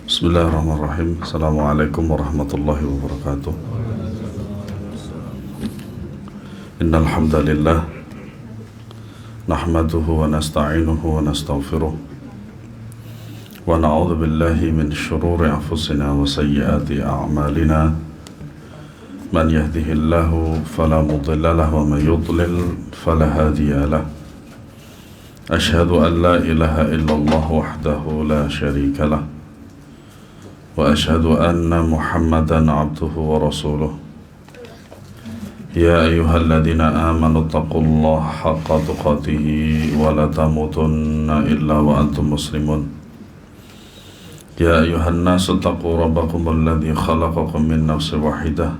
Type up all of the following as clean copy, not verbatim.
Bismillahirrahmanirrahim. Assalamualaikum warahmatullahi wabarakatuh. Innal hamdalillah nahmaduhu wa nasta'inuhu wa nastaghfiruh wa na'udzu billahi min shururi anfusina wa sayyiati a'malina. Man yahdihillahu fala mudilla lahu wa man yudlil fala hadiya lahu. Ashhadu an la ilaha illallah wahdahu la syarika lah. وأشهد أن محمدا عبده ورسوله يا أيها الذين آمنوا اتقوا الله حق تقاته ولا تموتن إلا وأنتم مسلمون يا أيها الناس اتقوا ربكم الذي خلقكم من نفس واحدة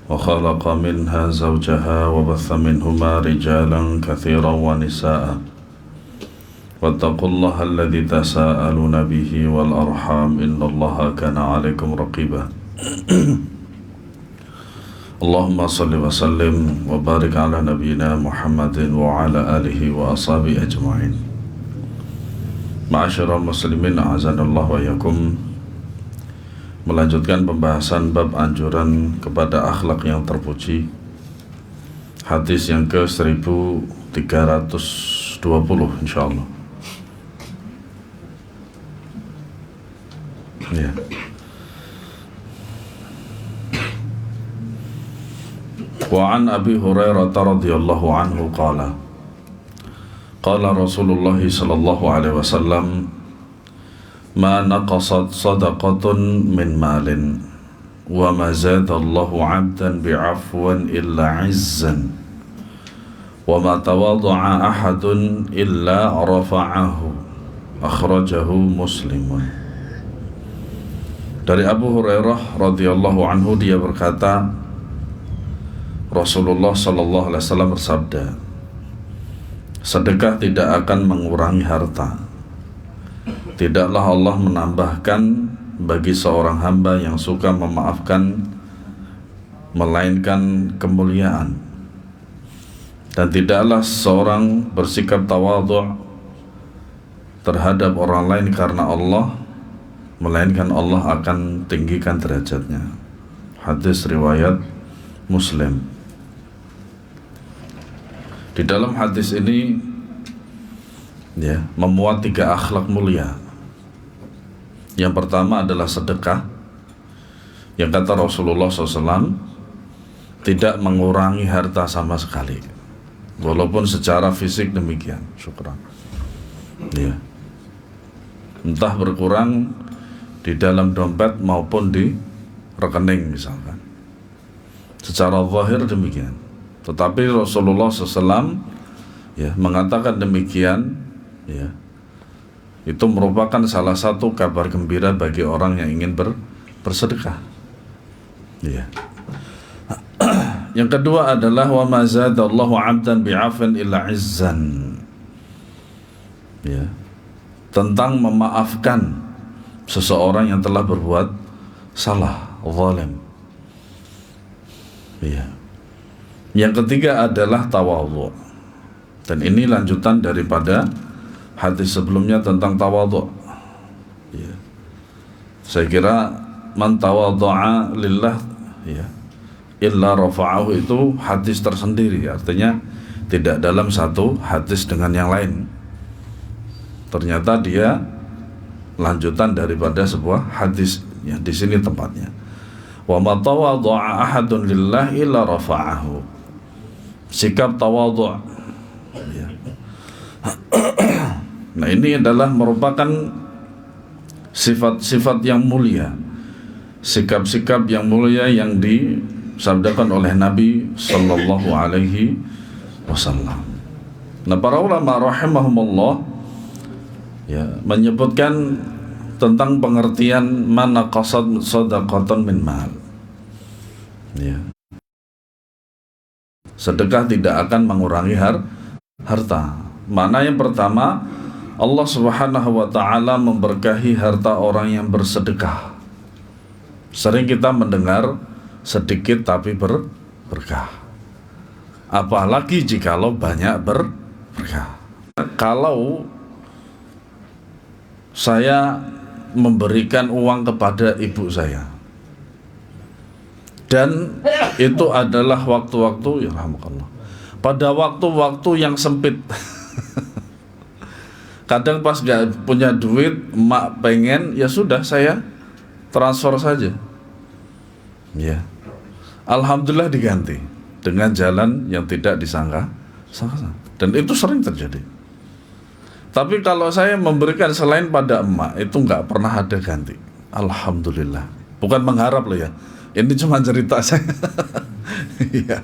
وخلق منها زوجها وبث منهما رجالا كثيرا ونساء واتقوا الله الذي تساءلون به والأرحام إن الله كان عليكم رقيبا اللهم صل وسلم وبارك على نبينا محمد وعلى آله وأصحابه أجمعين. Ma'asyiral muslimin a'azanallahu wa iyyakum. Melanjutkan pembahasan bab anjuran kepada akhlak yang terpuji, hadis yang ke 1320 insyaallah. Ya. Wa an Abi Hurairah radhiyallahu anhu qala Rasulullah sallallahu alaihi wasallam ma naqasat sadaqatun min malin wa ma zada Allahu 'abdan bi'afwan illa 'izzan wa ma tawadda'a ahadun illa rafa'ahu akhrajahu Muslimun. Dari Abu Hurairah radhiyallahu anhu, dia berkata, Rasulullah sallallahu alaihi wasallam bersabda, sedekah tidak akan mengurangi harta. Tidaklah Allah menambahkan bagi seorang hamba yang suka memaafkan melainkan kemuliaan. Dan tidaklah seorang bersikap tawadhu' terhadap orang lain karena Allah, melainkan Allah akan tinggikan derajatnya. Hadis riwayat Muslim. Di dalam hadis ini memuat 3 akhlak mulia. Yang pertama adalah sedekah, yang kata Rasulullah SAW tidak mengurangi harta sama sekali, walaupun secara fisik demikian. Syukran. Entah berkurang di dalam dompet maupun di rekening misalkan, secara zahir demikian. Tetapi Rasulullah SAW mengatakan demikian, itu merupakan salah satu kabar gembira bagi orang yang ingin bersedekah. Yang kedua adalah wa ma zadallahu 'abdan bi'afin illa 'izzan, tentang memaafkan seseorang yang telah berbuat salah, zalim. Yang ketiga adalah tawadhu. Dan ini lanjutan daripada hadis sebelumnya tentang tawadhu. Saya kira man tawadhu'a lillah illa rafa'ahu itu hadis tersendiri, artinya tidak dalam satu hadis dengan yang lain. Ternyata dia lanjutan daripada sebuah hadis yang di sini tempatnya. Wa ma tawadha'a ahadun lillah illa rafa'ahu. Sikap tawadhu'. Nah, ini adalah merupakan sifat-sifat yang mulia, sikap-sikap yang mulia yang disabdakan oleh Nabi sallallahu alaihi wasallam. Nah, para ulama rahimahumullah menyebutkan tentang pengertian mana qasad sadaqatan min mal. Sedekah tidak akan mengurangi harta. Mana yang pertama, Allah Subhanahu wa taala memberkahi harta orang yang bersedekah. Sering kita mendengar sedikit tapi berkah. Apalagi jikalau banyak berkah. Kalau saya memberikan uang kepada ibu saya. Dan itu adalah waktu-waktu, ya rahmatullah, pada waktu-waktu yang sempit. Kadang pas gak punya duit, emak pengen, ya sudah saya transfer saja. Ya, alhamdulillah diganti dengan jalan yang tidak disangka. Dan itu sering terjadi. Tapi kalau saya memberikan selain pada emak, itu nggak pernah ada ganti. Alhamdulillah. Bukan mengharap loh ya. Ini cuma cerita saya. Iya.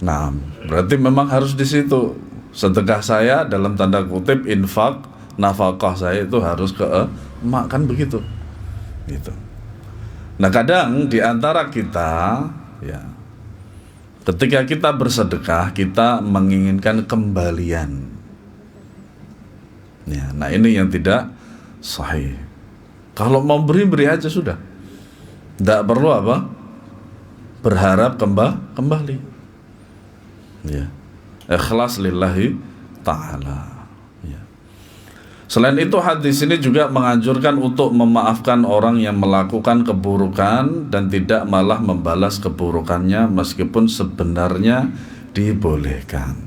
Nah, berarti memang harus di situ. Sedekah saya dalam tanda kutip infak, nafkah saya itu harus ke emak, kan begitu. Gitu. Nah, kadang di antara kita, ya, ketika kita bersedekah, kita menginginkan kembalian. Ya, nah ini yang tidak sahih. Kalau mau beri aja sudah. Tidak perlu apa? Berharap kembali. Ya. Ikhlas lillahi ta'ala. Ya. Selain itu hadis ini juga menganjurkan untuk memaafkan orang yang melakukan keburukan dan tidak malah membalas keburukannya meskipun sebenarnya dibolehkan.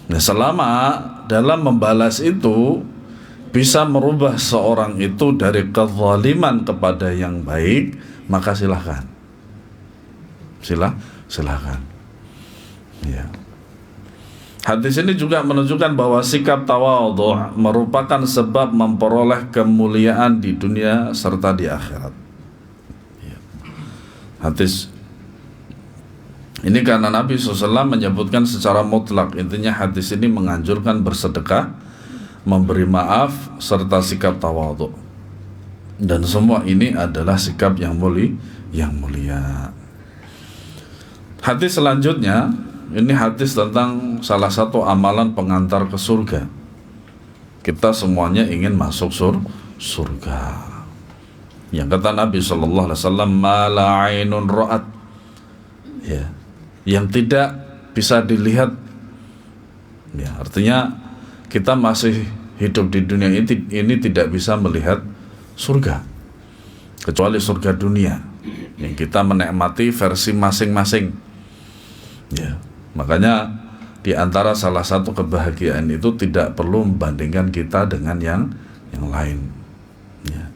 Nah, selama dalam membalas itu bisa merubah seorang itu dari kezaliman kepada yang baik, maka silahkan. Silahkan. Ya. Hadis ini juga menunjukkan bahwa sikap tawadhu merupakan sebab memperoleh kemuliaan di dunia serta di akhirat. Ya. Hadis ini karena Nabi SAW menyebutkan secara mutlak. Intinya hadis ini menganjurkan bersedekah, memberi maaf, serta sikap tawadhu. Dan semua ini adalah sikap yang mulia. Hadis selanjutnya, ini hadis tentang salah satu amalan pengantar ke surga. Kita semuanya ingin masuk surga. Yang kata Nabi SAW, ma la ainun ra'at. Ya. Yang tidak bisa dilihat, ya, artinya kita masih hidup di dunia ini tidak bisa melihat surga kecuali surga dunia yang kita menikmati versi masing-masing. Ya, makanya di antara salah satu kebahagiaan itu tidak perlu membandingkan kita dengan yang lain. Ya.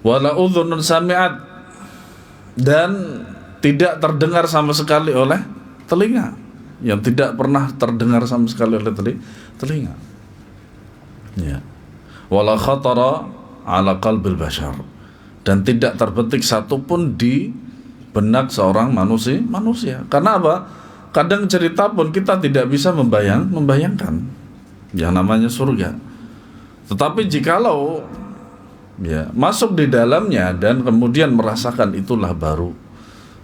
Wala udhunun sami'at, dan tidak terdengar sama sekali oleh telinga, yang tidak pernah terdengar sama sekali oleh telinga. Ya. Wala khatara ala qalbil bashar, dan tidak terbetik satupun di benak seorang manusia. Karena apa? Kadang cerita pun kita tidak bisa membayangkan yang namanya surga. Tetapi jikalau ya masuk di dalamnya dan kemudian merasakan, itulah baru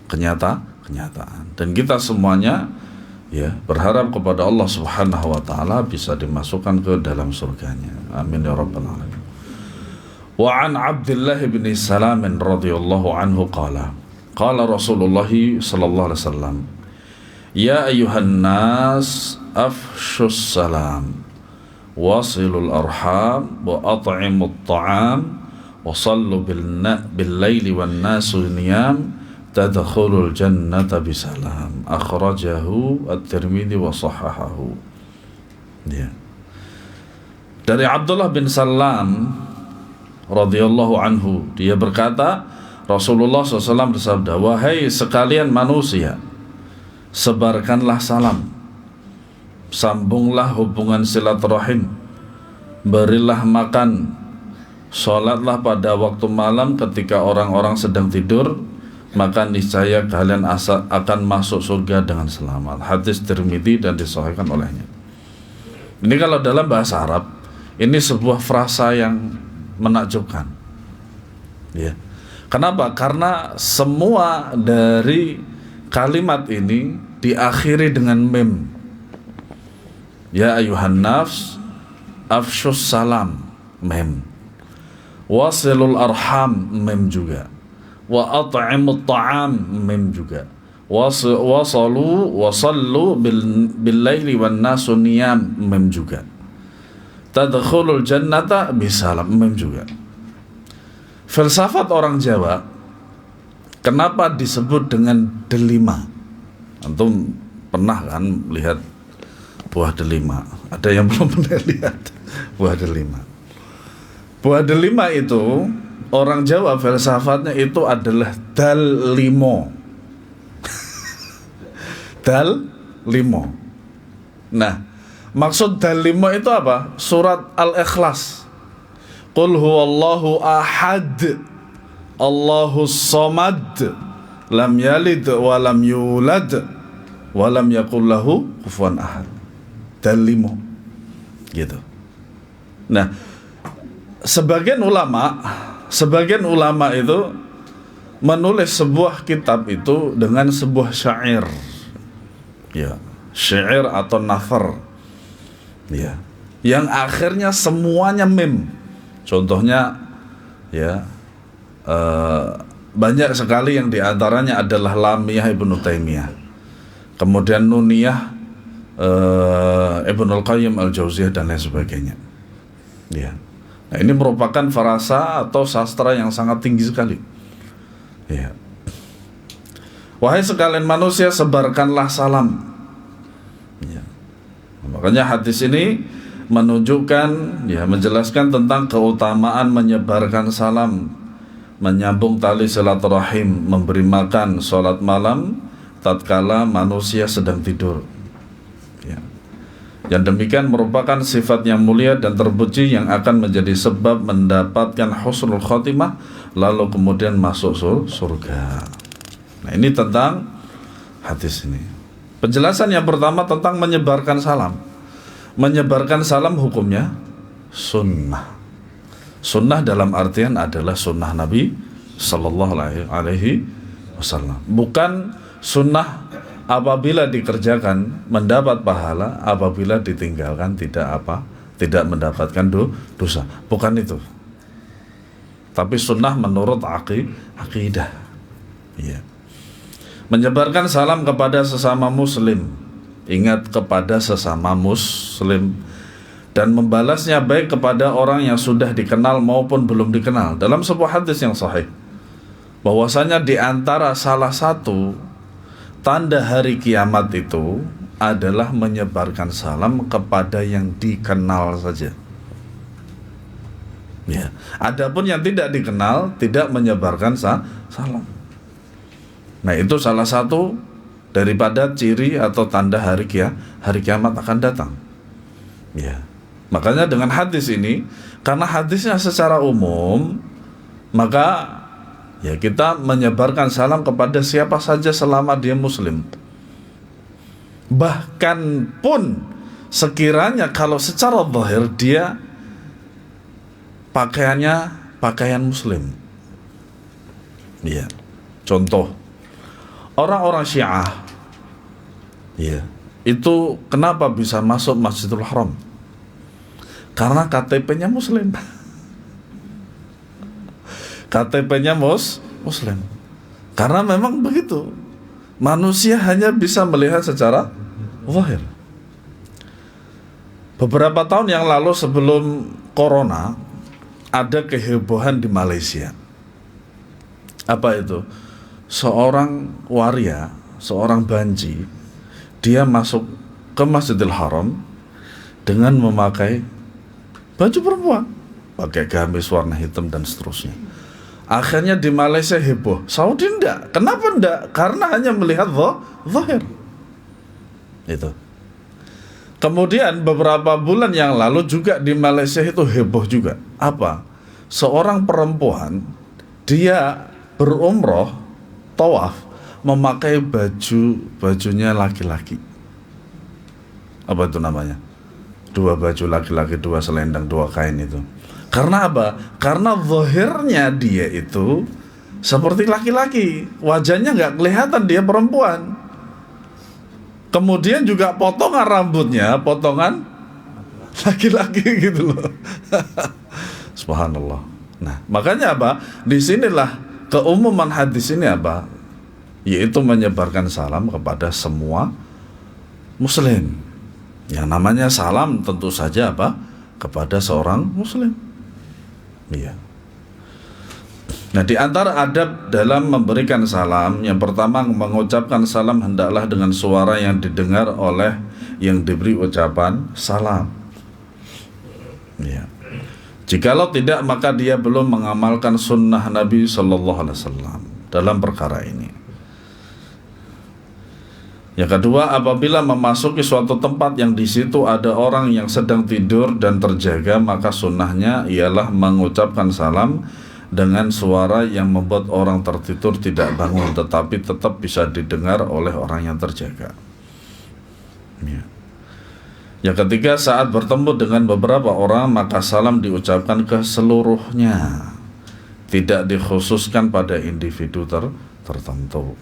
kenyataan. Dan kita semuanya ya berharap kepada Allah Subhanahu wa taala bisa dimasukkan ke dalam surganya. Amin ya rabbal alamin. Wa an Abdullah bin Salam radhiyallahu anhu qala Rasulullah sallallahu alaihi wasallam, ya ayyuhan nas afshus salam wasilul arham wa at'imut ta'am wa sallu bil laili wan nasu niyam tadkhulul jannata bisalam. Akhrajahu at-Tirmidzi wa sahahahu. Ya. Dari Abdullah bin Salam radhiyallahu anhu, dia berkata, Rasulullah SAW bersabda, wahai sekalian manusia, sebarkanlah salam, sambunglah hubungan silaturahim, berilah makan, sholatlah pada waktu malam ketika orang-orang sedang tidur, maka niscaya kalian akan masuk surga dengan selamat. Hadis Tirmidzi dan disahihkan olehnya. Ini kalau dalam bahasa Arab, ini sebuah frasa yang menakjubkan. Ya. Kenapa? Karena semua dari kalimat ini diakhiri dengan mim. Ya ayuhan nafs afshus salam, mim. Wasilul arham, mim juga. Wa at'imut ta'am, mim juga. Wasallu bil laili wan nasu niyam, mim juga. tadkhulul jannata bisalam, mem juga. Filsafat orang Jawa, kenapa disebut dengan delima? Antum pernah kan lihat buah delima? Ada yang belum pernah lihat buah delima? Buah delima itu orang Jawa filsafatnya itu adalah dal limo. Dal limo. Nah, maksud dal limo itu apa? Surat Al-Ikhlas. Qul huwallahu ahad, Allahus samad, lam yalid wa lam yulad wa lam yakul lahu kufuwan ahad. Dal limo. Gitu. Nah, sebagian ulama itu menulis sebuah kitab itu dengan sebuah syair. Ya, syair atau nafar. Ya, yang akhirnya semuanya mim. Contohnya ya, banyak sekali yang diantaranya adalah Lamiyah Ibnu Taimiyah, kemudian Nuniyah Ibnul Qayyim Al-Jauziyah dan lain sebagainya. Ya. Nah, ini merupakan farasa atau sastra yang sangat tinggi sekali. Ya. Wahai sekalian manusia, sebarkanlah salam. Ya. Makanya hadis ini menunjukkan, ya, menjelaskan tentang keutamaan menyebarkan salam, menyambung tali silaturahim, memberi makan, sholat malam tatkala manusia sedang tidur. Ya. Yang demikian merupakan sifat yang mulia dan terpuji yang akan menjadi sebab mendapatkan husnul khotimah, lalu kemudian masuk surga. Nah, ini tentang hadis ini. Penjelasan yang pertama tentang menyebarkan salam. Menyebarkan salam hukumnya sunnah. Sunnah dalam artian adalah sunnah Nabi Sallallahu Alaihi Wasallam. Bukan sunnah apabila dikerjakan mendapat pahala, apabila ditinggalkan tidak mendapatkan dosa. Bukan itu. Tapi sunnah menurut akidah. Ya. Menyebarkan salam kepada sesama muslim. Ingat, kepada sesama muslim, dan membalasnya baik kepada orang yang sudah dikenal maupun belum dikenal. Dalam sebuah hadis yang sahih, bahwasanya di antara salah satu tanda hari kiamat itu adalah menyebarkan salam kepada yang dikenal saja. Ya. Adapun yang tidak dikenal tidak menyebarkan salam. Nah, itu salah satu daripada ciri atau tanda hari kiamat akan datang. Ya. Makanya dengan hadis ini, karena hadisnya secara umum, maka ya kita menyebarkan salam kepada siapa saja selama dia muslim. Bahkan pun sekiranya kalau secara zahir dia pakaiannya pakaian muslim. Ya. Contoh, orang-orang Syiah, ya, itu kenapa bisa masuk Masjidil Haram? Karena KTP-nya muslim. KTP-nya muslim. Karena memang begitu. Manusia hanya bisa melihat secara zahir. Beberapa tahun yang lalu sebelum corona, ada kehebohan di Malaysia. Apa itu? Seorang waria, seorang banji, dia masuk ke Masjidil Haram dengan memakai baju perempuan, pakai gamis warna hitam dan seterusnya. Akhirnya di Malaysia heboh. Saudi enggak. Kenapa enggak? Karena hanya melihat zahir. Itu. Kemudian beberapa bulan yang lalu juga di Malaysia itu heboh juga. Apa? Seorang perempuan, dia berumroh, tawaf, memakai bajunya laki-laki. Apa itu namanya? 2 baju laki-laki, 2 selendang, 2 kain itu. Karena apa? Karena zahirnya dia itu seperti laki-laki, wajahnya nggak kelihatan dia perempuan. Kemudian juga potongan rambutnya potongan laki-laki gitu loh. Subhanallah. Nah, makanya apa? Disinilah keumuman hadis ini apa? Yaitu menyebarkan salam kepada semua muslim. Yang namanya salam tentu saja apa? kepada seorang muslim. Iya. Nah, di antara adab dalam memberikan salam, yang pertama, mengucapkan salam hendaklah dengan suara yang didengar oleh yang diberi ucapan salam. Ya. Jikalau tidak, maka dia belum mengamalkan sunnah Nabi Sallallahu Alaihi Wasallam dalam perkara ini. Yang kedua, apabila memasuki suatu tempat yang di situ ada orang yang sedang tidur dan terjaga, maka sunnahnya ialah mengucapkan salam dengan suara yang membuat orang tertidur tidak bangun, tetapi tetap bisa didengar oleh orang yang terjaga. Ya. Yang ketiga, saat bertemu dengan beberapa orang, maka salam diucapkan ke seluruhnya, tidak dikhususkan pada individu tertentu.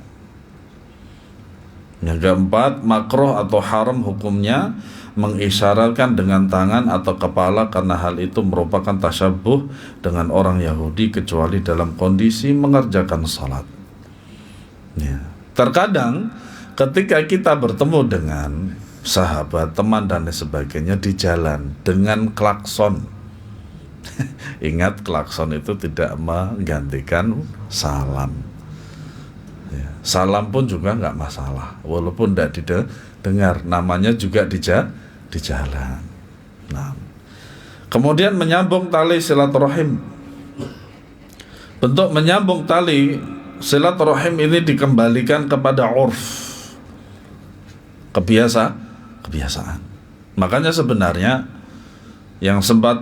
Yang keempat, makruh atau haram hukumnya mengisyaratkan dengan tangan atau kepala, karena hal itu merupakan tasyabuh dengan orang Yahudi kecuali dalam kondisi mengerjakan salat. Ya. Terkadang ketika kita bertemu dengan sahabat, teman dan sebagainya di jalan dengan klakson, ingat klakson itu tidak menggantikan salam. Ya. Salam pun juga nggak masalah, walaupun tidak didengar, namanya juga di jalan. Nah, kemudian menyambung tali silaturahim. Bentuk menyambung tali silaturahim ini dikembalikan kepada urf, kebiasaan. Makanya sebenarnya yang sempat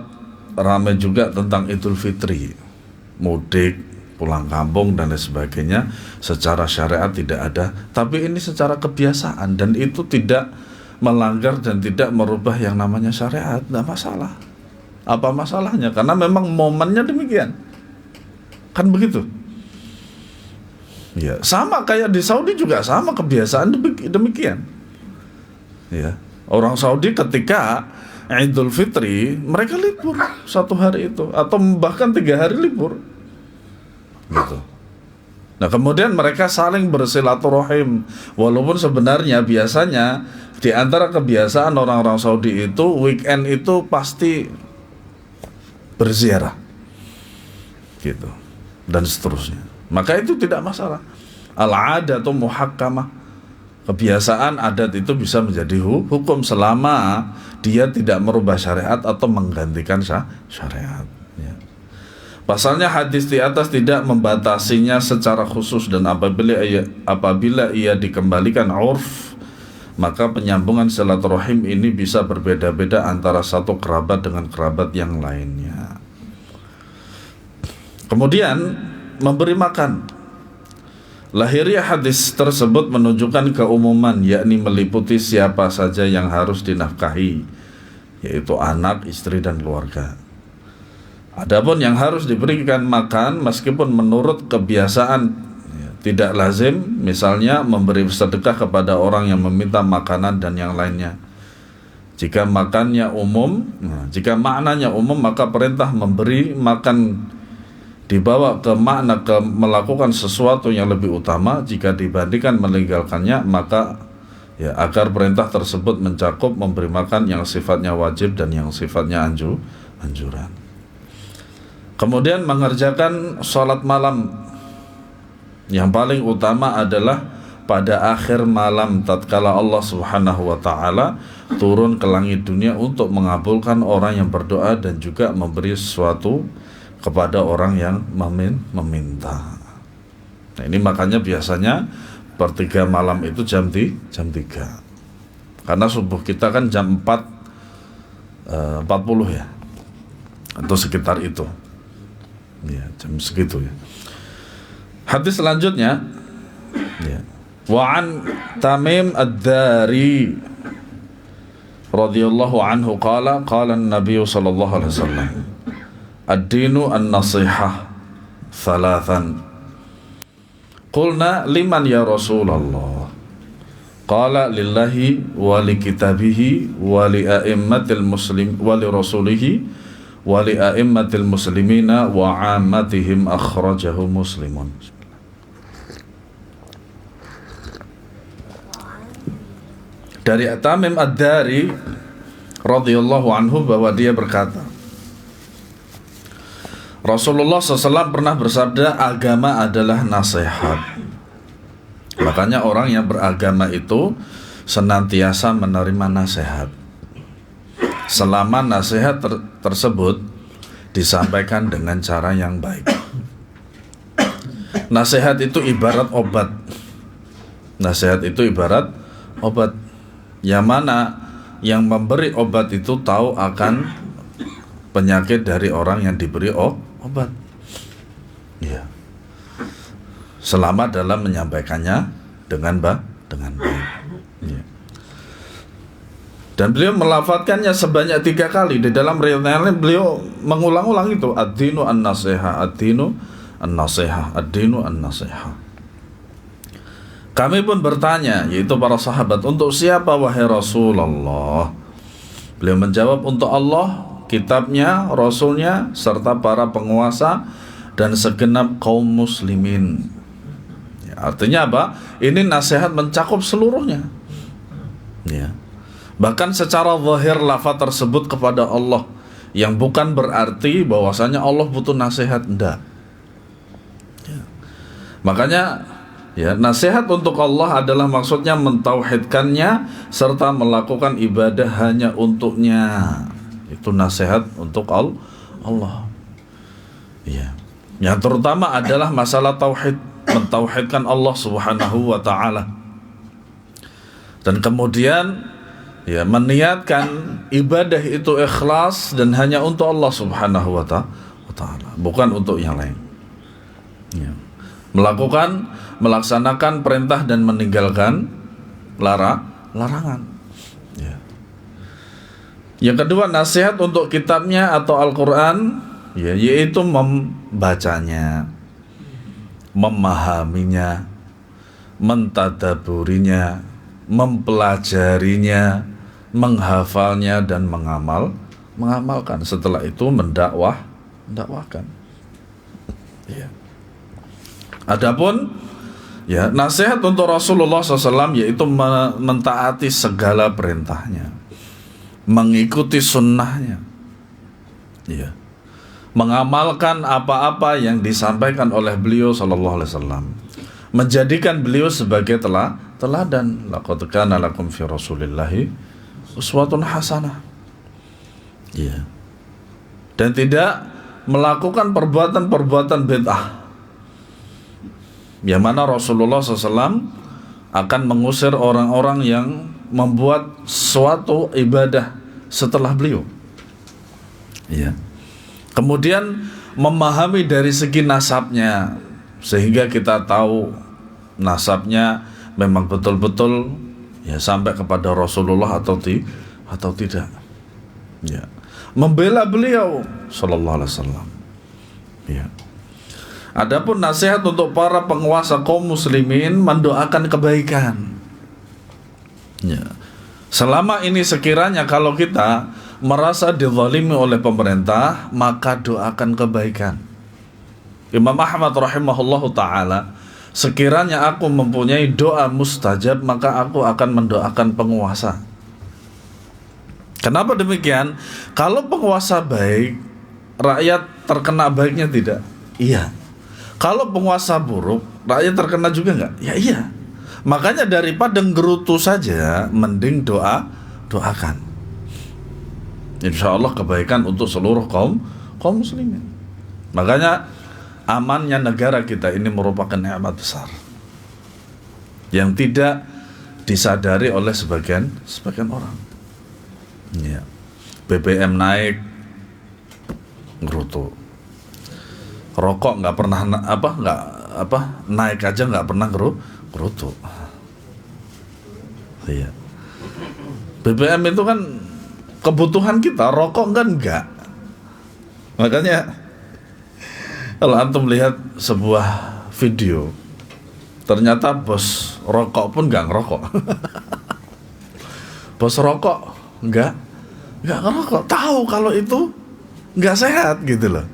ramai juga tentang Idul Fitri, mudik, pulang kampung dan lain sebagainya, secara syariat tidak ada, tapi ini secara kebiasaan dan itu tidak melanggar dan tidak merubah yang namanya syariat, tidak masalah. Apa masalahnya? Karena memang momennya demikian, kan begitu. Ya, sama kayak di Saudi juga sama, kebiasaan demikian. Ya, orang Saudi ketika Idul Fitri mereka libur 1 hari itu, atau bahkan 3 hari libur. Gitu. Nah, kemudian mereka saling bersilaturahim, walaupun sebenarnya biasanya di antara kebiasaan orang-orang Saudi itu weekend itu pasti berziarah, gitu, dan seterusnya. Maka itu tidak masalah. Al-'adatu muhakkamah, kebiasaan adat itu bisa menjadi hukum selama dia tidak merubah syariat atau menggantikan syariat. Ya. Pasalnya hadis di atas tidak membatasinya secara khusus, dan apabila ia dikembalikan urf, maka penyambungan silaturahim ini bisa berbeda-beda antara satu kerabat dengan kerabat yang lainnya. Kemudian memberi makan. Lahiriah hadis tersebut menunjukkan keumuman, yakni meliputi siapa saja yang harus dinafkahi, yaitu anak, istri, dan keluarga. Adapun yang harus diberikan makan, meskipun menurut kebiasaan tidak lazim, misalnya memberi sedekah kepada orang yang meminta makanan dan yang lainnya. Jika maknanya umum, maka perintah memberi makan dibawa ke makna melakukan sesuatu yang lebih utama. Jika dibandingkan meninggalkannya, maka agar perintah tersebut mencakup memberi makan yang sifatnya wajib dan yang sifatnya anjuran. Kemudian mengerjakan sholat malam. Yang paling utama adalah pada akhir malam, tatkala Allah Subhanahu wa ta'ala turun ke langit dunia untuk mengabulkan orang yang berdoa dan juga memberi sesuatu kepada orang yang meminta. Nah, ini makanya biasanya pertiga malam itu jam 3. Karena subuh kita kan jam 4.40 ya, atau sekitar itu. Ya, jam segitu ya. Hadis selanjutnya, wa an Tamim ad-Dari radhiyallahu anhu qala an-nabiy sallallahu alaihi wasallam ad-dinu an-nasihah thalathan. Qulna liman ya Rasulullah? Qala lillahi wa li kitabihi wa li a'immatil muslim wa li rasulihi wa li a'immatil muslimina wa 'ammatihim, akhrajahu Muslimun. Dari Tamim ad-Dari radhiyallahu anhu bahwa dia berkata, Rasulullah SAW pernah bersabda, agama adalah nasihat. Makanya orang yang beragama itu senantiasa menerima nasihat, selama nasihat tersebut disampaikan dengan cara yang baik. Nasihat itu ibarat obat. Nasihat itu ibarat obat. Yang mana yang memberi obat itu tahu akan penyakit dari orang yang diberi obat. Ya. Selama dalam menyampaikannya dengan baik. Ya. Dan beliau melafadzkannya sebanyak 3 kali. Di dalam riwayat lain beliau mengulang-ulang itu, ad-dinu an-nasihah, ad-dinu an-nasihah, ad-dinu an-nasihah. Kami pun bertanya, yaitu para sahabat, untuk siapa wahai Rasulullah? Beliau menjawab, untuk Allah, kitabnya, rasulnya, serta para penguasa dan segenap kaum muslimin. Ya, artinya apa? Ini nasihat mencakup seluruhnya. Ya. Bahkan secara zahir lafaz tersebut kepada Allah, yang bukan berarti bahwasanya Allah butuh nasihat, enggak. Ya. Makanya ya, nasihat untuk Allah adalah maksudnya mentauhidkannya serta melakukan ibadah hanya untuknya. Itu nasihat untuk Allah. Ya. Yang terutama adalah masalah tauhid, mentauhidkan Allah Subhanahu wa taala. Dan kemudian ya, meniatkan ibadah itu ikhlas dan hanya untuk Allah Subhanahu wa taala, bukan untuk yang lain. Ya. Melaksanakan perintah dan meninggalkan larangan. Ya. Yang kedua, nasihat untuk kitabnya atau Al-Quran, ya, yaitu membacanya, memahaminya, mentadaburinya, mempelajarinya, menghafalnya dan mengamalkan. Setelah itu mendakwahkan. Ya. Adapun ya, nasihat untuk Rasulullah SAW yaitu mentaati segala perintahnya, mengikuti sunnahnya, ya, mengamalkan apa-apa yang disampaikan oleh beliau SAW, menjadikan beliau sebagai teladan. Laqad kana lakum fi Rasulillahi uswatun hasanah. Ya. Dan tidak melakukan perbuatan-perbuatan bid'ah, yang mana Rasulullah SAW akan mengusir orang-orang yang membuat suatu ibadah setelah beliau. Ya. Kemudian memahami dari segi nasabnya, sehingga kita tahu nasabnya memang betul-betul ya sampai kepada Rasulullah atau tidak. Ya. Membela beliau sallallahu alaihi wasallam. Ya. Adapun nasihat untuk para penguasa kaum muslimin, mendoakan kebaikan. Ya. Selama ini sekiranya kalau kita merasa dizalimi oleh pemerintah, maka doakan kebaikan. Imam Ahmad rahimahullahu ta'ala, sekiranya aku mempunyai doa mustajab, maka aku akan mendoakan penguasa. Kenapa demikian? Kalau penguasa baik, rakyat terkena baiknya tidak? Iya. Kalau penguasa buruk, rakyat terkena juga enggak? Ya iya. Makanya daripada nggerutu saja, mending doakan. Insya Allah kebaikan untuk seluruh kaum muslimin. Makanya amannya negara kita ini merupakan nikmat besar yang tidak disadari oleh sebagian orang. Ya. BBM naik, nggerutu. Rokok nggak pernah naik aja nggak pernah gerutu. Iya. BBM itu kan kebutuhan kita, rokok kan enggak. Makanya kalau antum lihat sebuah video, ternyata bos rokok pun nggak ngerokok. Bos rokok nggak ngerokok, tahu kalau itu nggak sehat gitu loh.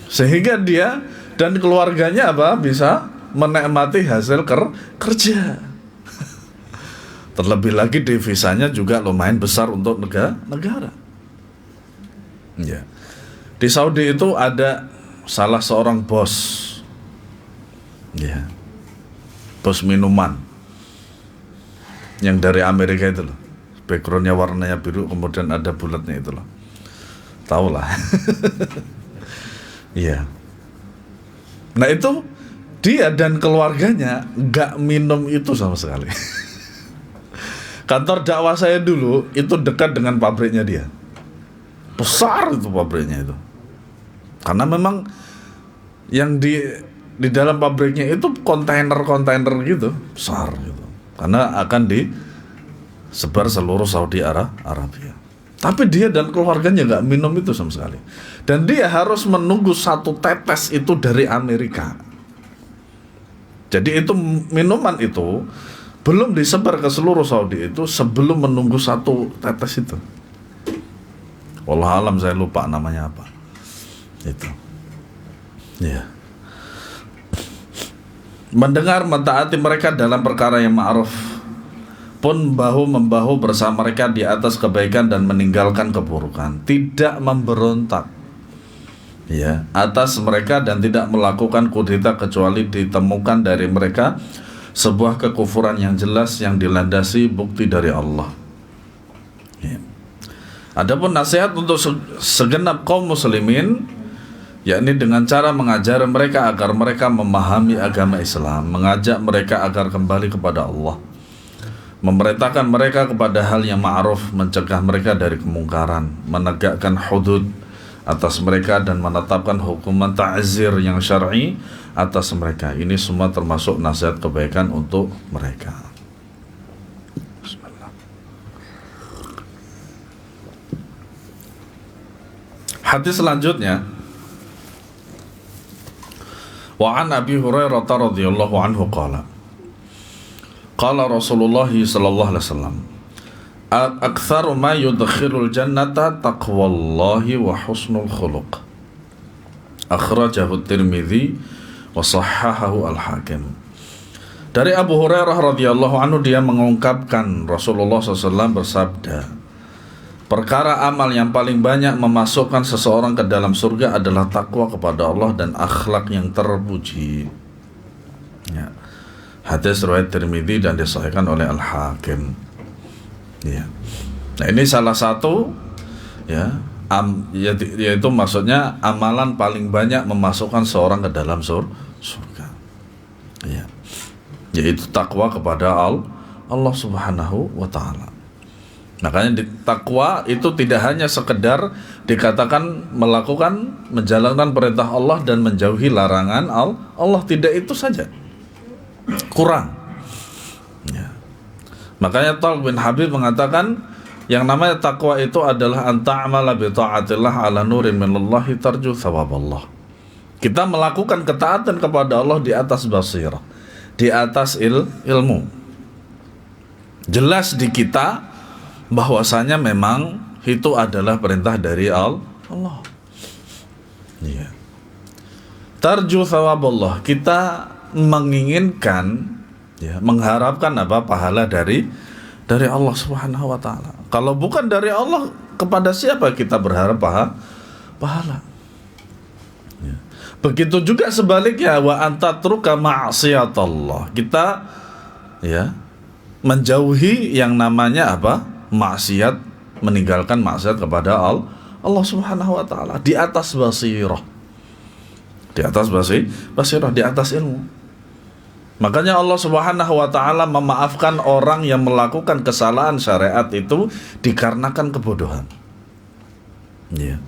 Sehingga dia dan keluarganya bisa menikmati hasil kerja. Terlebih lagi devisanya juga lumayan besar untuk negara. Ya. Di Saudi itu ada salah seorang bos, ya, bos minuman yang dari Amerika itu loh. Backgroundnya warnanya biru, kemudian ada bulatnya itu loh. Tahu lah. Iya. Nah itu dia dan keluarganya nggak minum itu sama sekali. Kantor dakwah saya dulu itu dekat dengan pabriknya dia. Besar itu pabriknya itu. Karena memang yang di dalam pabriknya itu kontainer gitu, besar gitu. Karena akan disebar seluruh Saudi Arabia. Tapi dia dan keluarganya nggak minum itu sama sekali. Dan dia harus menunggu 1 tetes itu dari Amerika. Jadi itu minuman itu belum disebar ke seluruh Saudi itu sebelum menunggu 1 tetes itu. Wallah alam, saya lupa namanya apa. Itu. Ya. Mendengar mentaati mereka dalam perkara yang ma'ruf, pun bahu-membahu bersama mereka di atas kebaikan dan meninggalkan keburukan, tidak memberontak ya atas mereka dan tidak melakukan kudeta kecuali ditemukan dari mereka sebuah kekufuran yang jelas yang dilandasi bukti dari Allah. Ya. Adapun nasihat untuk segenap kaum muslimin, yakni dengan cara mengajar mereka agar mereka memahami agama Islam, mengajak mereka agar kembali kepada Allah, memerintahkan mereka kepada hal yang ma'ruf, mencegah mereka dari kemungkaran, menegakkan hudud atas mereka dan menetapkan hukuman ta'zir yang syar'i atas mereka. Ini semua termasuk nasihat kebaikan untuk mereka. Bismillah. Hadis selanjutnya, wa an Abi Hurairah radhiyallahu anhu qala Rasulullah sallallahu alaihi wasallam, aktsaru ma yudkhilul jannata taqwallahi wa husnul khuluq. Akhrajahu Tirmidzi wa sahhahahu Al-Hakim. Dari Abu Hurairah radhiyallahu anhu, dia mengungkapkan Rasulullah SAW bersabda, perkara amal yang paling banyak memasukkan seseorang ke dalam surga adalah takwa kepada Allah dan akhlak yang terpuji. Ya. Hadis riwayat Tirmidzi dan disahihkan oleh Al-Hakim. Ya. Nah ini salah satu yaitu maksudnya amalan paling banyak memasukkan seorang ke dalam surga. Ya. Yaitu takwa kepada Allah Subhanahu wa taala. Makanya takwa itu tidak hanya sekedar dikatakan menjalankan perintah Allah dan menjauhi larangan Allah, tidak itu saja. Kurang. Ya. Makanya Talq bin Habib mengatakan yang namanya takwa itu adalah anta'amala bi ta'atillah ala nurin minallahi tarju thawaballah. Kita melakukan ketaatan kepada Allah di atas basirah, di atas ilmu. Jelas di kita bahwasanya memang itu adalah perintah dari Allah. Iya. Tarju thawaballah, kita menginginkan mengharapkan pahala dari Allah Subhanahu wa taala. Kalau bukan dari Allah, kepada siapa kita berharap pahala? Ya. Begitu juga sebaliknya, wa antatruka ma'siyatallah. Kita menjauhi yang namanya maksiat, meninggalkan maksiat kepada Allah Subhanahu wa taala di atas basirah. Di atas basirah, di atas ilmu. Makanya Allah Subhanahu wa taala memaafkan orang yang melakukan kesalahan syariat itu dikarenakan kebodohan. Ya.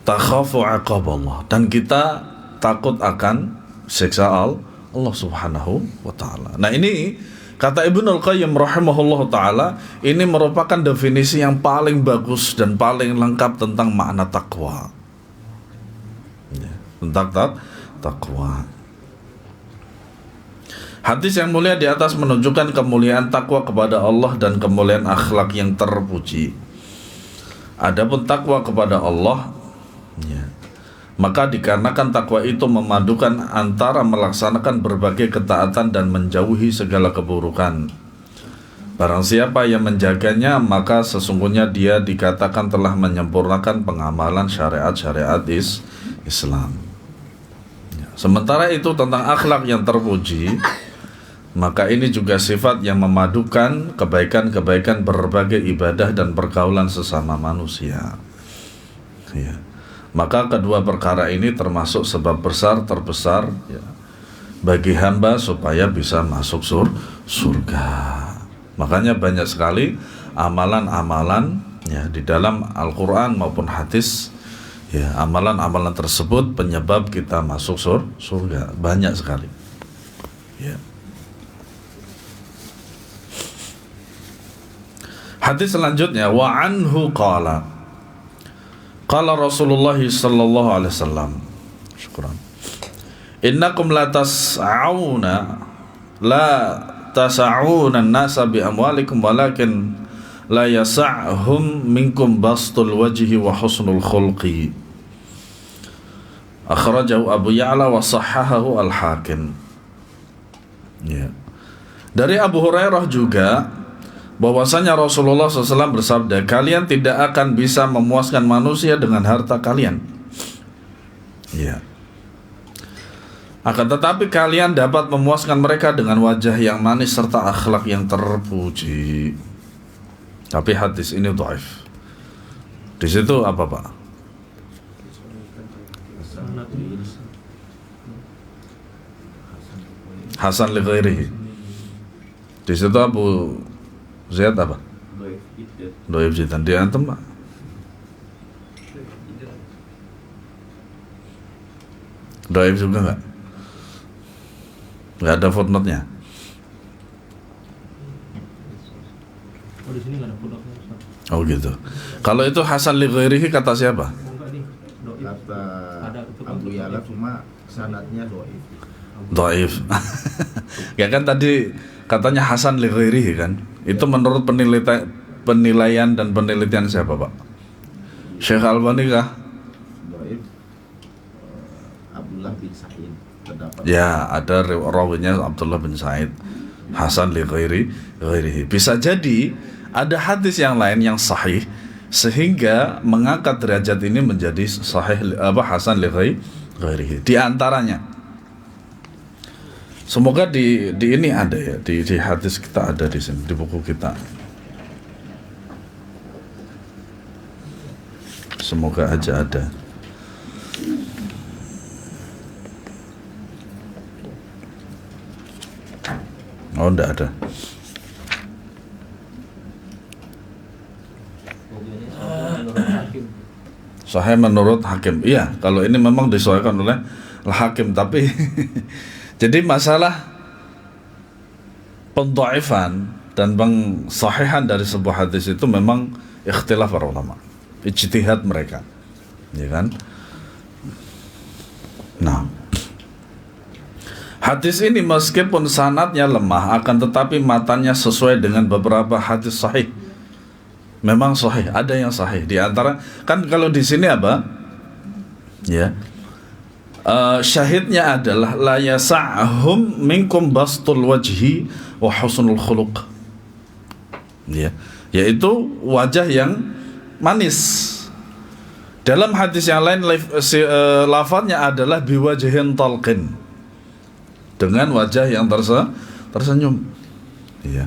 Takhafu aqaballah, dan kita takut akan siksa Allah Subhanahu wa taala. Nah, ini kata Ibnul Qayyim rahimahullah taala, ini merupakan definisi yang paling bagus dan paling lengkap tentang makna takwa. Ya, tentang takwa. Hadis yang mulia di atas menunjukkan kemuliaan takwa kepada Allah dan kemuliaan akhlak yang terpuji. Adapun takwa kepada Allah, maka dikarenakan takwa itu memadukan antara melaksanakan berbagai ketaatan dan menjauhi segala keburukan. Barang siapa yang menjaganya, maka sesungguhnya dia dikatakan telah menyempurnakan pengamalan syariat-syariat Islam. Sementara itu tentang akhlak yang terpuji, maka ini juga sifat yang memadukan kebaikan-kebaikan berbagai ibadah dan pergaulan sesama manusia. Ya. Maka kedua perkara ini termasuk sebab terbesar ya, bagi hamba supaya bisa masuk surga. Makanya banyak sekali amalan-amalan ya di dalam Al-Quran maupun hadis ya, amalan-amalan tersebut penyebab kita masuk surga, banyak sekali ya. Hadis selanjutnya, wa anhu qala Rasulullah sallallahu alaihi wasallam, syukran, innakum la tas'auna an-nasa bi amwalikum walakin la yas'hum minkum bastul wajhi wa husnul khulqi. Akhrajahu Abu Ya'la wa sahhahahu Al-Hakim. Ya. Dari Abu Hurairah juga bahwasanya Rasulullah SAW bersabda, kalian tidak akan bisa memuaskan manusia dengan harta kalian. Ya. Akan tetapi kalian dapat memuaskan mereka dengan wajah yang manis serta akhlak yang terpuji. Tapi hadis ini dhaif. Di situ apa, Pak? Hasan li ghairihi. Di situ Abu Zaid apa? Dhaif jiddan. Di antum, Pak? Dhaif juga enggak? Nggak ada footnote-nya. Oh, di sini nggak ada footnote-nya. Oh gitu. Kalau itu Hasan li ghairihi kata siapa? Kata Abu Ya'la, cuma sanadnya Dhaif. Ya kan tadi katanya Hasan li ghairihi kan? Itu menurut penilaian dan penelitian siapa, Pak? Syekh Albani kah? dhaif. Abdullah bin Sa'id. Ya, ada rawinya Abdullah bin Sa'id. Hasan li ghairihi. Bisa jadi ada hadis yang lain yang sahih sehingga mengangkat derajat ini menjadi sahih Hasan li ghairihi. Di antaranya, semoga di ini ada ya, di hadis kita ada di sini, di buku kita. Semoga aja ada. Oh, enggak ada. Sahih menurut Hakim. Iya, kalau ini memang disesuaikan oleh Hakim, tapi jadi masalah pendhaifan dan pengsahihan dari sebuah hadis itu memang ikhtilaf para ulama, ijtihad mereka, ya kan? Nah, hadis ini meskipun sanadnya lemah, akan tetapi matanya sesuai dengan beberapa hadis sahih. Memang sahih, ada yang sahih. Di antara kan kalau di sini apa? Ya, syahidnya adalah la yasa'hum minkum bastul wajhi wa husnul khuluq. Ya, yaitu wajah yang manis. Dalam hadis yang lain lafadznya adalah biwajhin talqin, dengan wajah yang tersenyum. Iya.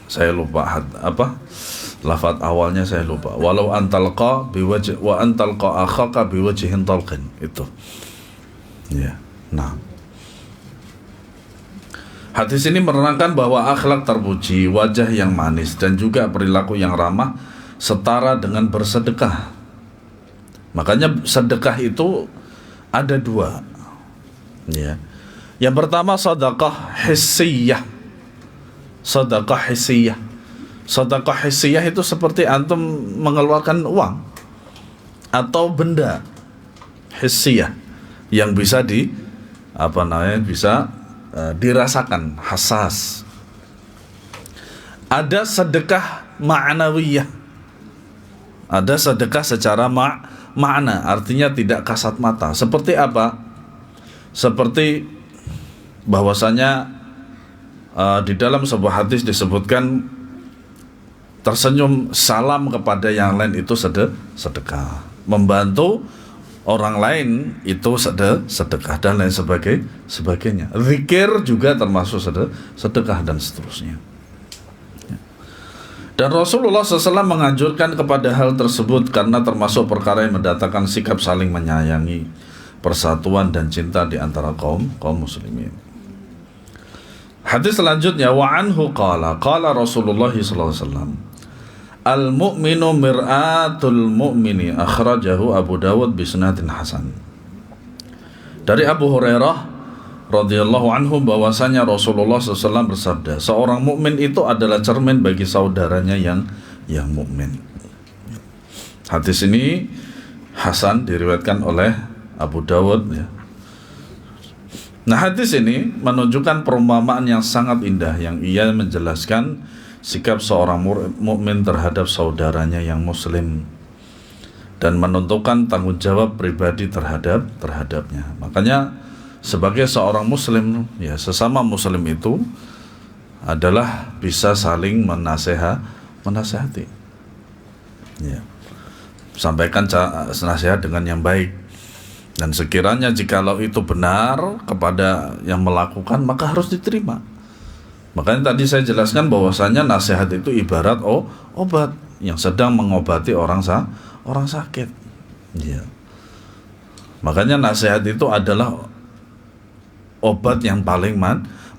Saya lupa lafadz awalnya saya lupa. Walau antalqa biwajh wa antalqa akhaka biwajhin talqin, itu. Ya. Nah, hadis ini menerangkan bahwa akhlak terpuji, wajah yang manis dan juga perilaku yang ramah setara dengan bersedekah. Makanya sedekah itu ada dua. Ya. Yang pertama sedekah hissiyah. Sedekah hissiyah. Sedekah hissiyah itu seperti antum mengeluarkan uang atau benda hissiyah yang bisa dirasakan, hassas. Ada sedekah ma'nawiyah. Ada sedekah secara makna, artinya tidak kasat mata. Seperti apa? Seperti bahwasanya di dalam sebuah hadis disebutkan tersenyum salam kepada yang lain itu sedekah, membantu orang lain itu sedekah dan lain sebagainya. Zikir juga termasuk sedekah dan seterusnya. Dan Rasulullah SAW menganjurkan kepada hal tersebut karena termasuk perkara yang mendatangkan sikap saling menyayangi, persatuan dan cinta di antara kaum muslimin. Hadis selanjutnya, wa anhu qala Rasulullah SAW, al-mu'minu mir'atul mu'mini, akhrajahu Abu Dawud bisnadin hasan. Dari Abu Hurairah radhiyallahu anhu bahwasanya Rasulullah SAW bersabda, seorang mukmin itu adalah cermin bagi saudaranya yang mukmin. Hadis ini hasan, diriwayatkan oleh Abu Dawud ya. Nah, hadis ini menunjukkan perumpamaan yang sangat indah yang ia menjelaskan sikap seorang mukmin terhadap saudaranya yang muslim dan menentukan tanggung jawab pribadi terhadapnya. Makanya sebagai seorang muslim ya, sesama muslim itu adalah bisa saling menasehati. Ya. Sampaikan nasihat dengan yang baik. Dan sekiranya jikalau itu benar kepada yang melakukan, maka harus diterima. Makanya tadi saya jelaskan bahwasanya nasihat itu ibarat obat yang sedang mengobati orang sakit. Ya. Makanya nasihat itu adalah obat yang paling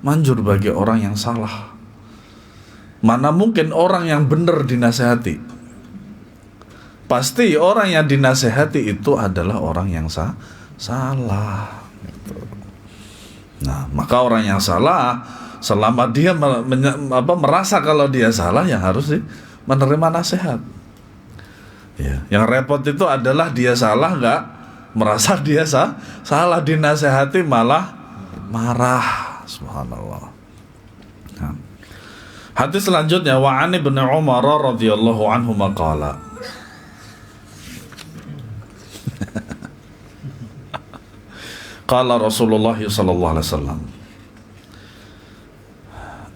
manjur bagi orang yang salah. Mana mungkin orang yang benar dinasehati? Pasti orang yang dinasehati itu adalah orang yang salah. Gitu. Nah, maka orang yang salah, selama dia merasa kalau dia salah, yang harus menerima nasihat. Ya, yang repot itu adalah dia salah nggak merasa dia salah, dinasehati malah marah. Subhanallah. Nah. Hadis selanjutnya, wa an Ibnu Umar radhiyallahu anhu maqala. Qala Rasulullah sallallahu alaihi wasallam,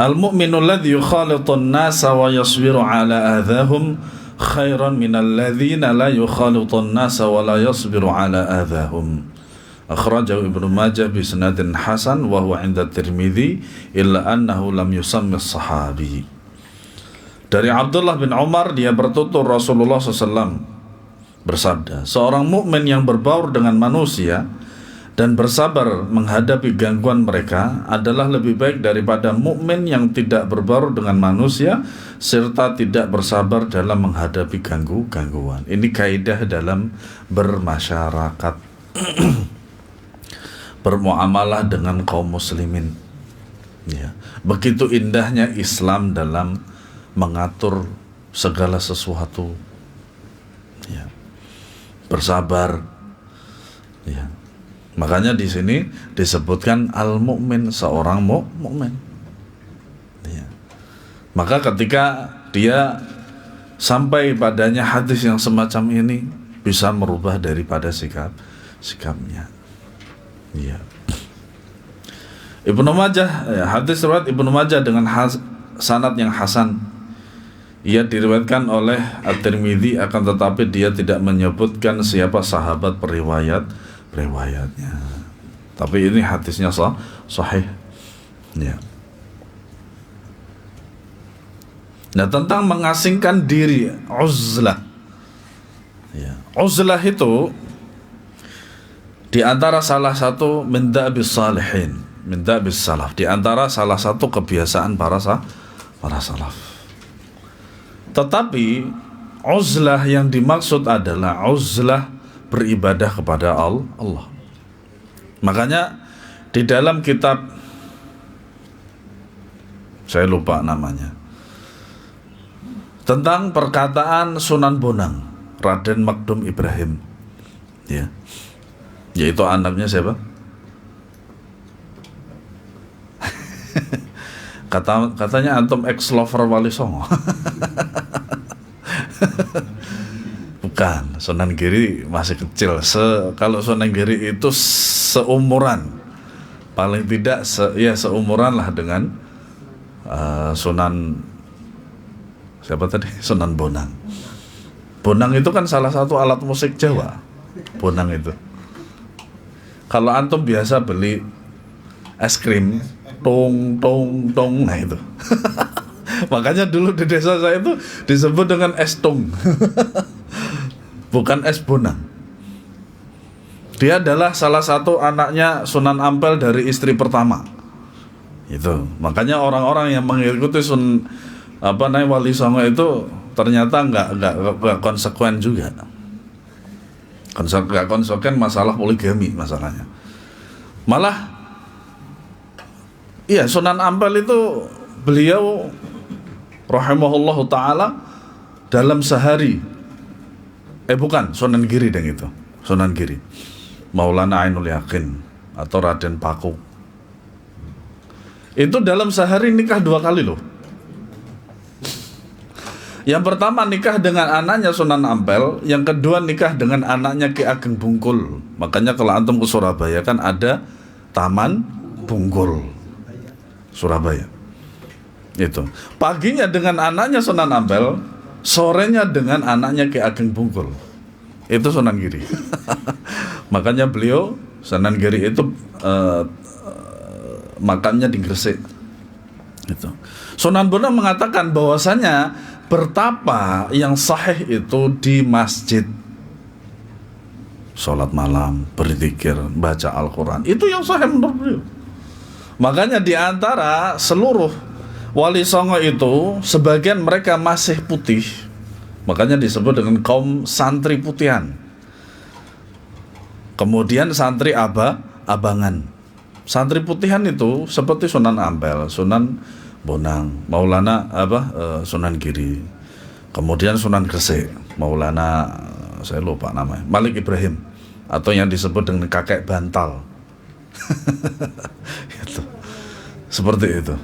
al-mu'minu alladhi yukhalitu an-nasa wa yasbiru ala adhahum khairan min alladhina la yukhalitu an-nasa wa la yasbiru ala adhahum. Akhrajahu Ibnu Majah bi sanadin hasan wa huwa 'inda Tirmidzi illa annahu lam yusammi as-sahabi. Dari Abdullah bin Umar, dia bertutur Rasulullah SAW bersabda, seorang mukmin yang berbaur dengan manusia dan bersabar menghadapi gangguan mereka adalah lebih baik daripada mukmin yang tidak berbaur dengan manusia serta tidak bersabar dalam menghadapi gangguan. Ini kaidah dalam bermasyarakat, bermuamalah dengan kaum muslimin. Ya, begitu indahnya Islam dalam mengatur segala sesuatu. Ya, bersabar. Ya. Makanya di sini disebutkan al-mu'min, seorang mukmin. Ya. Maka ketika dia sampai padanya hadis yang semacam ini, bisa merubah daripada sikapnya. Ya. Ibnu Majah, hadis riwayat Ibnu Majah dengan sanad yang hasan. Ia diriwayatkan oleh At-Tirmidzi, akan tetapi dia tidak menyebutkan siapa sahabat periwayatnya. Tapi ini hadisnya sahih. Ya. Nah, tentang mengasingkan diri, uzlah. Ya. Uzlah itu di antara salah satu min da'bis salihin, min da'bis salaf, di antara salah satu kebiasaan para salaf. Tetapi uzlah yang dimaksud adalah uzlah beribadah kepada Allah. Makanya di dalam kitab, saya lupa namanya, tentang perkataan Sunan Bonang, Raden Makdum Ibrahim, ya, yaitu anaknya siapa? Katanya antum ex-lover Wali Songo. Bukan, Sunan Giri masih kecil. Kalau Sunan Giri itu seumuran, paling tidak seumuran lah dengan Sunan siapa tadi? Sunan Bonang. Bonang itu kan salah satu alat musik Jawa. Bonang itu. Kalau antum biasa beli es krim, tong tong tong, nah itu. Makanya dulu di desa saya itu disebut dengan es tong. Bukan es Bonang. Dia adalah salah satu anaknya Sunan Ampel dari istri pertama. Itu. Makanya orang-orang yang mengikuti Wali Songo itu ternyata nggak konsekuen juga. Nggak konsekuen masalah poligami masalahnya. Malah, iya Sunan Ampel itu beliau rahimahullahu ta'ala dalam sehari bukan Sunan Giri dan itu Sunan Giri Maulana Ainul Yakin atau Raden Paku itu dalam sehari nikah 2 kali loh. Yang pertama nikah dengan anaknya Sunan Ampel, yang kedua nikah dengan anaknya Ki Ageng Bungkul. Makanya kalau antum ke Surabaya kan ada Taman Bungkul Surabaya. Itu. Paginya dengan anaknya Sunan Ampel, sorenya dengan anaknya Ki Ageng Bungkul. Itu Sunan Giri. Makanya beliau Sunan Giri itu makamnya di Gresik. Itu. Sunan Bonang mengatakan bahwasanya bertapa yang sahih itu di masjid, sholat malam, berzikir, baca Al-Quran, itu yang sahih menurut beliau. Makanya di antara seluruh Wali Songo itu sebagian mereka masih putih, makanya disebut dengan kaum santri putihan. Kemudian santri abangan. Santri putihan itu seperti Sunan Ampel, Sunan Bonang, Maulana Sunan Giri, kemudian Sunan Gresik, Maulana saya lupa namanya, Malik Ibrahim, atau yang disebut dengan kakek bantal. Itu. Seperti itu.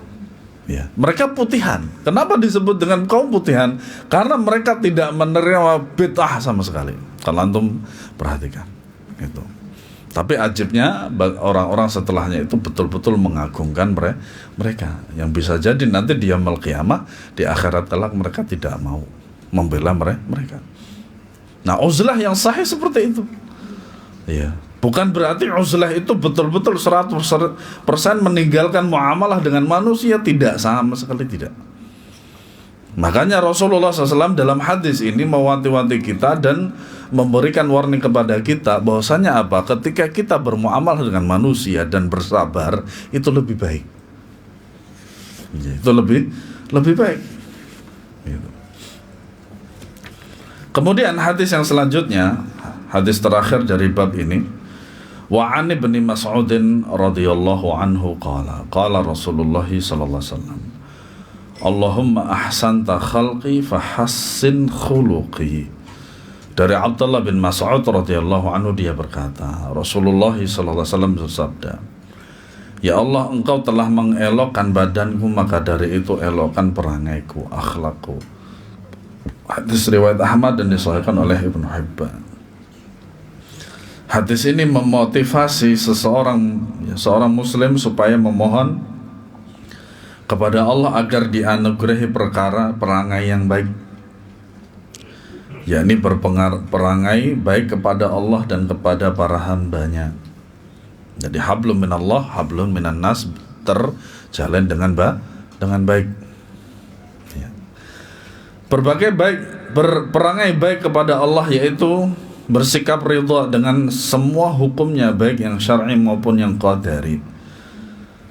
Ya, mereka putihan. Kenapa disebut dengan kaum putihan? Karena mereka tidak menerima bid'ah sama sekali. Kalau antum perhatikan, itu. Tapi ajibnya orang-orang setelahnya itu betul-betul mengagungkan mereka. Yang bisa jadi nanti di yaumul qiyamah, di akhirat kelak mereka tidak mau membela mereka. Nah, uzlah yang sahih seperti itu. Ya. Bukan berarti uzlah itu betul-betul 100% meninggalkan muamalah dengan manusia. Tidak, sama sekali tidak. Makanya Rasulullah SAW dalam hadis ini mewanti-wanti kita dan memberikan warning kepada kita bahwasanya apa? Ketika kita bermuamalah dengan manusia dan bersabar, itu lebih baik. Itu lebih baik. Gitu. Kemudian hadis yang selanjutnya, hadis terakhir dari bab ini, wa 'an Ibnu Mas'ud radhiyallahu anhu qala Rasulullah sallallahu alaihi wasallam, Allahumma ahsanta khalqi fahassin khuluqi. Dari Abdullah bin Mas'ud radhiyallahu anhu dia berkata, Rasulullah sallallahu alaihi wasallam bersabda, ya Allah, engkau telah mengelokkan badanku, maka dari itu elokkan perangaiku, akhlakku. Hadis riwayat Ahmad dan disahihkan oleh Ibnu Hibban. Hadis ini memotivasi seorang muslim supaya memohon kepada Allah agar dianugerahi perangai yang baik, yakni perangai baik kepada Allah dan kepada para hambanya. Jadi hablum minallah, hablum minan nas, terjalin dengan baik. Ya. Berbagai perangai baik kepada Allah yaitu bersikap ridha dengan semua hukumnya, baik yang syar'i maupun yang qadari.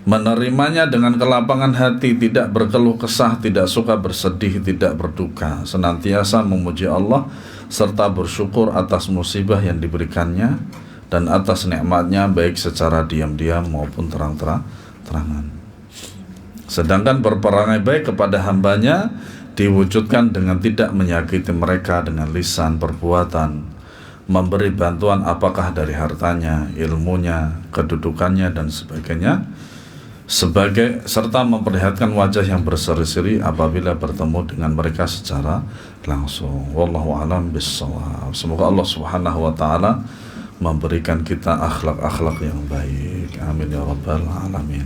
Menerimanya dengan kelapangan hati, tidak berkeluh kesah, tidak suka bersedih, tidak berduka, senantiasa memuji Allah serta bersyukur atas musibah yang diberikannya dan atas nikmatnya baik secara diam-diam maupun terang-terangan. Sedangkan berperangai baik kepada hambanya diwujudkan dengan tidak menyakiti mereka dengan lisan, perbuatan, memberi bantuan apakah dari hartanya, ilmunya, kedudukannya dan sebagainya, serta memperlihatkan wajah yang berseri-seri apabila bertemu dengan mereka secara langsung. Wallahu a'lam bissawab. Semoga Allah Subhanahu wa taala memberikan kita akhlak-akhlak yang baik. Amin ya rabbal alamin.